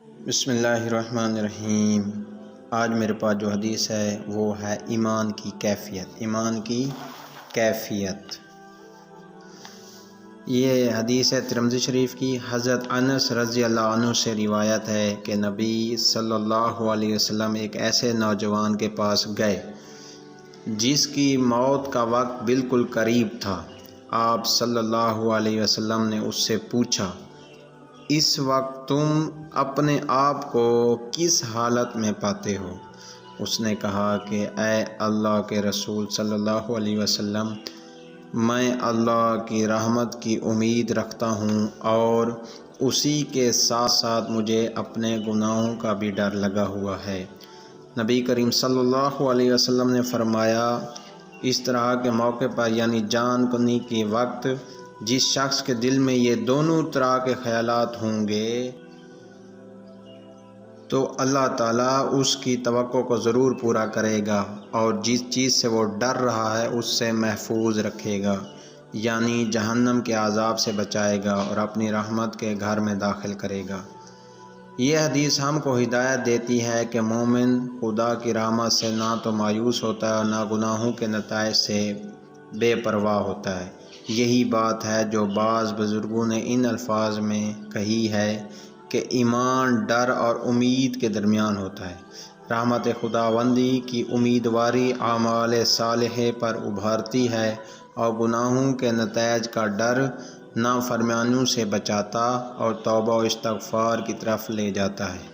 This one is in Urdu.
بسم اللہ الرحمن الرحیم۔ آج میرے پاس جو حدیث ہے وہ ہے ایمان کی کیفیت۔ ایمان کی کیفیت، یہ حدیث ہے ترمذی شریف کی۔ حضرت انس رضی اللہ عنہ سے روایت ہے کہ نبی صلی اللہ علیہ وسلم ایک ایسے نوجوان کے پاس گئے جس کی موت کا وقت بالکل قریب تھا۔ آپ صلی اللہ علیہ وسلم نے اس سے پوچھا، اس وقت تم اپنے آپ کو کس حالت میں پاتے ہو؟ اس نے کہا کہ اے اللہ کے رسول صلی اللہ علیہ وسلم، میں اللہ کی رحمت کی امید رکھتا ہوں اور اسی کے ساتھ ساتھ مجھے اپنے گناہوں کا بھی ڈر لگا ہوا ہے۔ نبی کریم صلی اللہ علیہ وسلم نے فرمایا، اس طرح کے موقع پر یعنی جان کنی کے وقت جس شخص کے دل میں یہ دونوں طرح کے خیالات ہوں گے تو اللہ تعالیٰ اس کی توقع کو ضرور پورا کرے گا اور جس چیز سے وہ ڈر رہا ہے اس سے محفوظ رکھے گا، یعنی جہنم کے عذاب سے بچائے گا اور اپنی رحمت کے گھر میں داخل کرے گا۔ یہ حدیث ہم کو ہدایت دیتی ہے کہ مومن خدا کی رحمت سے نہ تو مایوس ہوتا ہے اور نہ گناہوں کے نتائج سے بے پرواہ ہوتا ہے۔ یہی بات ہے جو بعض بزرگوں نے ان الفاظ میں کہی ہے کہ ایمان ڈر اور امید کے درمیان ہوتا ہے۔ رحمت خداوندی کی امیدواری اعمال صالحہ پر ابھارتی ہے اور گناہوں کے نتائج کا ڈر نافرمانیوں سے بچاتا اور توبہ و استغفار کی طرف لے جاتا ہے۔